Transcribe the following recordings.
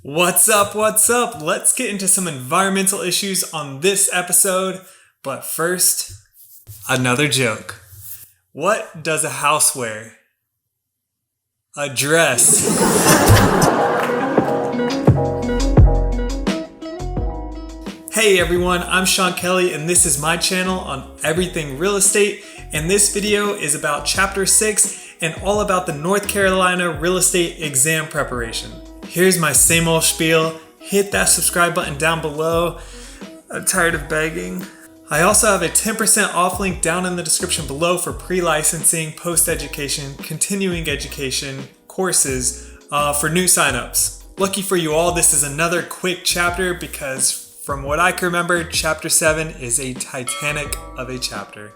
What's up? What's up? Let's get into some environmental issues on this episode. But first, another joke. What does a house wear? A dress. Hey everyone, I'm Sean Kelly and this is my channel on everything real estate, and this video is about Chapter 6 and all about the North Carolina real estate exam preparation. Here's my same old spiel. Hit that subscribe button down below. I'm tired of begging. I also have a 10% off link down in the description below for pre-licensing, post-education, continuing education courses for new signups. Lucky for you all, this is another quick chapter because from what I can remember, Chapter 7 is a Titanic of a chapter.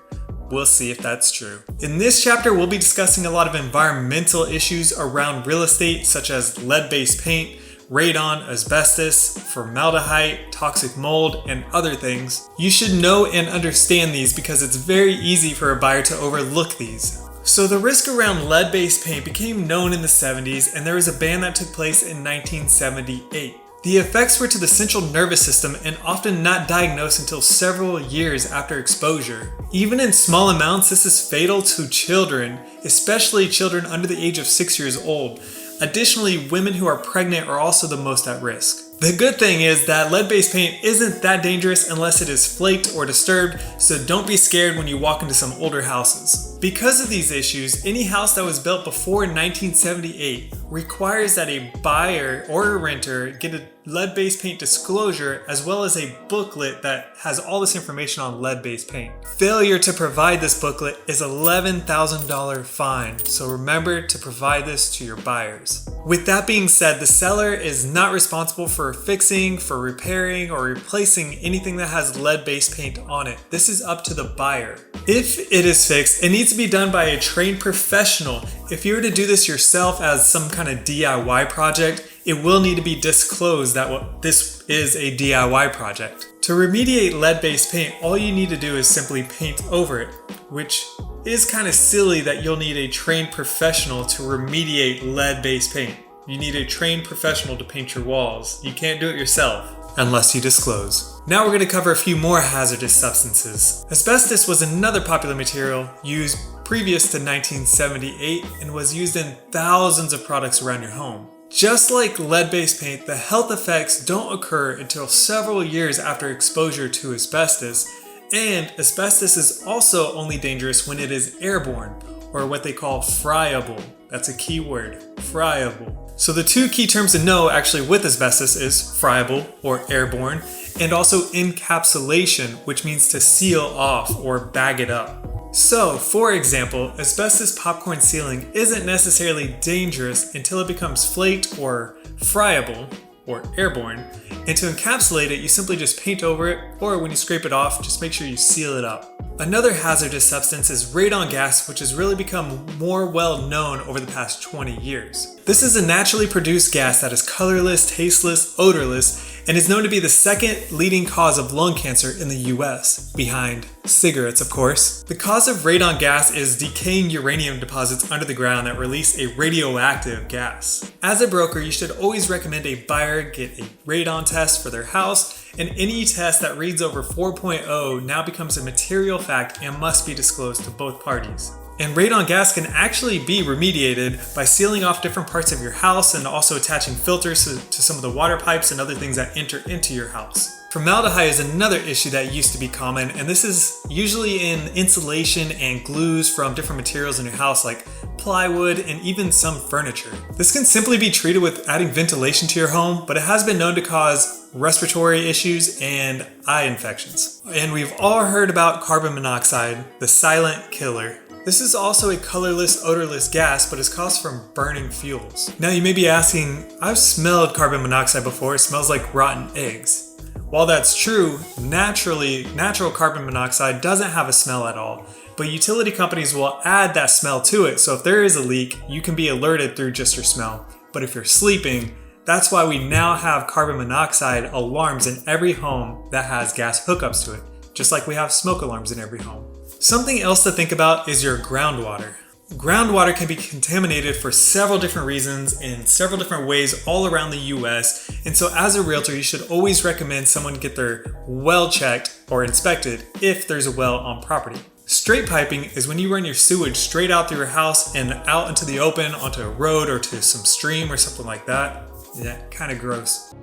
We'll see if that's true. In this chapter, we'll be discussing a lot of environmental issues around real estate, such as lead-based paint, radon, asbestos, formaldehyde, toxic mold, and other things. You should know and understand these because it's very easy for a buyer to overlook these. So the risk around lead-based paint became known in the 70s, and there was a ban that took place in 1978. The effects were to the central nervous system and often not diagnosed until several years after exposure. Even in small amounts, this is fatal to children, especially children under the age of 6 years old. Additionally, women who are pregnant are also the most at risk. The good thing is that lead-based paint isn't that dangerous unless it is flaked or disturbed, so don't be scared when you walk into some older houses. Because of these issues, any house that was built before 1978 requires that a buyer or a renter get a lead-based paint disclosure as well as a booklet that has all this information on lead-based paint. Failure to provide this booklet is $11,000 fine, so remember to provide this to your buyers. With that being said, the seller is not responsible for fixing, for repairing, or replacing anything that has lead-based paint on it. This is up to the buyer. If it is fixed, it needs to be done by a trained professional. If you were to do this yourself as some kind of DIY project, it will need to be disclosed that this is a DIY project. To remediate lead-based paint, all you need to do is simply paint over it, which is kind of silly that you'll need a trained professional to remediate lead-based paint. You need a trained professional to paint your walls. You can't do it yourself unless you disclose. Now we're going to cover a few more hazardous substances. Asbestos was another popular material used previous to 1978 and was used in thousands of products around your home. Just like lead-based paint, the health effects don't occur until several years after exposure to asbestos, and asbestos is also only dangerous when it is airborne, or what they call friable. That's a key word, friable. So the two key terms to know actually with asbestos is friable or airborne, and also encapsulation, which means to seal off or bag it up. So, for example, asbestos popcorn sealing isn't necessarily dangerous until it becomes flaked or friable or airborne, and to encapsulate it, you simply just paint over it, or when you scrape it off, just make sure you seal it up. Another hazardous substance is radon gas, which has really become more well known over the past 20 years. This is a naturally produced gas that is colorless, tasteless, odorless, and is known to be the second leading cause of lung cancer in the US, behind cigarettes, of course. The cause of radon gas is decaying uranium deposits under the ground that release a radioactive gas. As a broker, you should always recommend a buyer get a radon test for their house, and any test that reads over 4.0 now becomes a material fact and must be disclosed to both parties. And radon gas can actually be remediated by sealing off different parts of your house and also attaching filters to some of the water pipes and other things that enter into your house. Formaldehyde is another issue that used to be common, and this is usually in insulation and glues from different materials in your house like plywood and even some furniture. This can simply be treated with adding ventilation to your home, but it has been known to cause respiratory issues and eye infections. And we've all heard about carbon monoxide, the silent killer. This is also a colorless, odorless gas, but is caused from burning fuels. Now you may be asking, I've smelled carbon monoxide before, it smells like rotten eggs. While that's true, natural carbon monoxide doesn't have a smell at all, but utility companies will add that smell to it, so if there is a leak, you can be alerted through just your smell. But if you're sleeping, that's why we now have carbon monoxide alarms in every home that has gas hookups to it, just like we have smoke alarms in every home. Something else to think about is your groundwater. Groundwater can be contaminated for several different reasons in several different ways all around the US, And so as a realtor, you should always recommend someone get their well checked or inspected if there's a well on property. Straight piping is when you run your sewage straight out through your house and out into the open onto a road or to some stream or something like that. Yeah, kind of gross.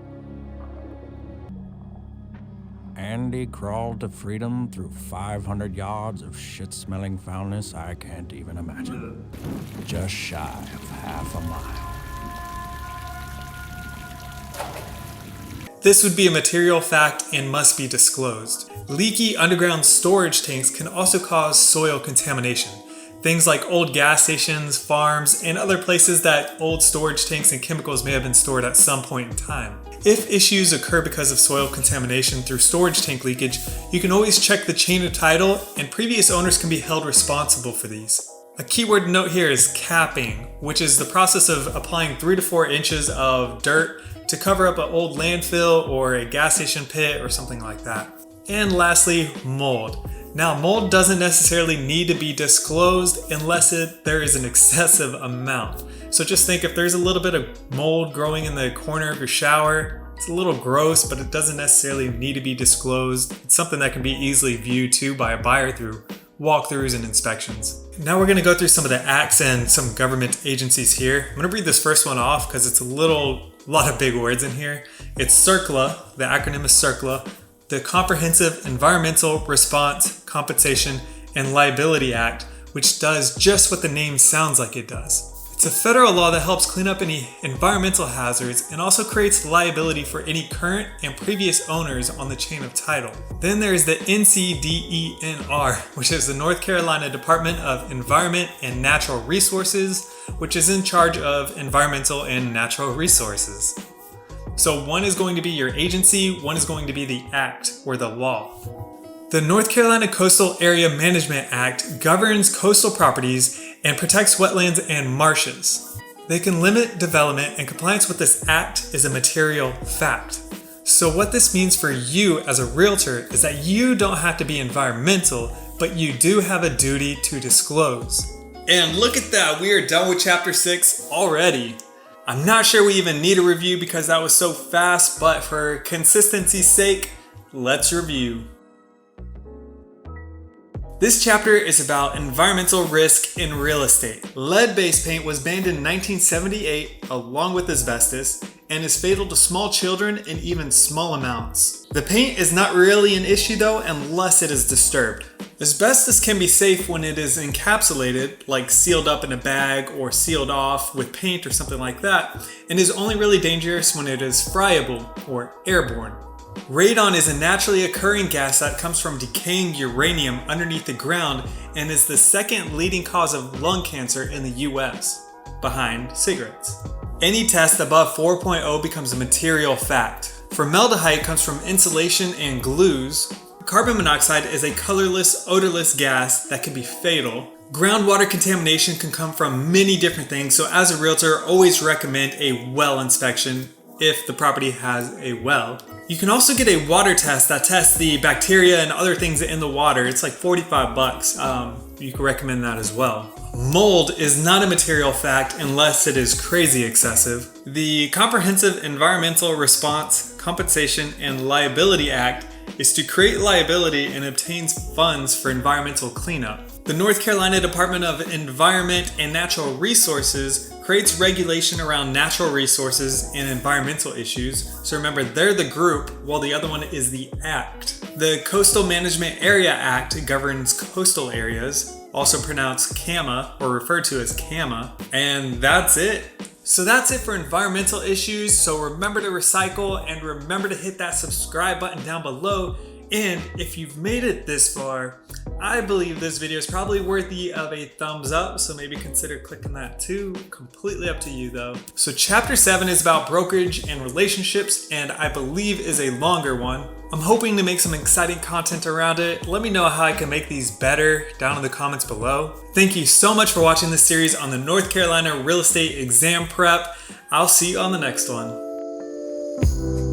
Andy crawled to freedom through 500 yards of shit-smelling foulness I can't even imagine. Just shy of half a mile. This would be a material fact and must be disclosed. Leaky underground storage tanks can also cause soil contamination. Things like old gas stations, farms, and other places that old storage tanks and chemicals may have been stored at some point in time. If issues occur because of soil contamination through storage tank leakage, you can always check the chain of title, and previous owners can be held responsible for these. A keyword to note here is capping, which is the process of applying 3 to 4 inches of dirt to cover up an old landfill or a gas station pit or something like that. And lastly, mold. Now, mold doesn't necessarily need to be disclosed unless there is an excessive amount. So just think if there's a little bit of mold growing in the corner of your shower, it's a little gross, but it doesn't necessarily need to be disclosed. It's something that can be easily viewed too by a buyer through walkthroughs and inspections. Now we're going to go through some of the acts and some government agencies here. I'm going to read this first one off because it's a lot of big words in here. It's CERCLA, the acronym is CERCLA, the Comprehensive Environmental Response, Compensation, and Liability Act, which does just what the name sounds like it does. It's a federal law that helps clean up any environmental hazards and also creates liability for any current and previous owners on the chain of title. Then there's the NCDENR, which is the North Carolina Department of Environment and Natural Resources, which is in charge of environmental and natural resources. So one is going to be your agency, one is going to be the act or the law. The North Carolina Coastal Area Management Act governs coastal properties and protects wetlands and marshes. They can limit development, and compliance with this act is a material fact. So what this means for you as a realtor is that you don't have to be environmental, but you do have a duty to disclose. And look at that, we are done with chapter 6 already. I'm not sure we even need a review because that was so fast, but for consistency's sake, let's review. This chapter is about environmental risk in real estate. Lead-based paint was banned in 1978 along with asbestos and is fatal to small children in even small amounts. The paint is not really an issue though unless it is disturbed. Asbestos can be safe when it is encapsulated, like sealed up in a bag or sealed off with paint or something like that, and is only really dangerous when it is friable or airborne. Radon is a naturally occurring gas that comes from decaying uranium underneath the ground and is the second leading cause of lung cancer in the US, behind cigarettes. Any test above 4.0 becomes a material fact. Formaldehyde comes from insulation and glues. Carbon monoxide is a colorless, odorless gas that can be fatal. Groundwater contamination can come from many different things, so as a realtor, always recommend a well inspection if the property has a well. You can also get a water test that tests the bacteria and other things in the water. It's like $45. You can recommend that as well. Mold is not a material fact unless it is crazy excessive. The Comprehensive Environmental Response, Compensation, and Liability Act is to create liability and obtains funds for environmental cleanup. The North Carolina Department of Environment and Natural Resources creates regulation around natural resources and environmental issues. So remember, they're the group, while the other one is the act. The Coastal Management Area Act governs coastal areas, also pronounced CAMA or referred to as CAMA, and that's it. So that's it for environmental issues. So remember to recycle and remember to hit that subscribe button down below. And if you've made it this far, I believe this video is probably worthy of a thumbs up, so maybe consider clicking that too. Completely up to you though. So chapter 7 is about brokerage and relationships, and I believe is a longer one. I'm hoping to make some exciting content around it. Let me know how I can make these better down in the comments below. Thank you so much for watching this series on the North Carolina real estate exam prep. I'll see you on the next one.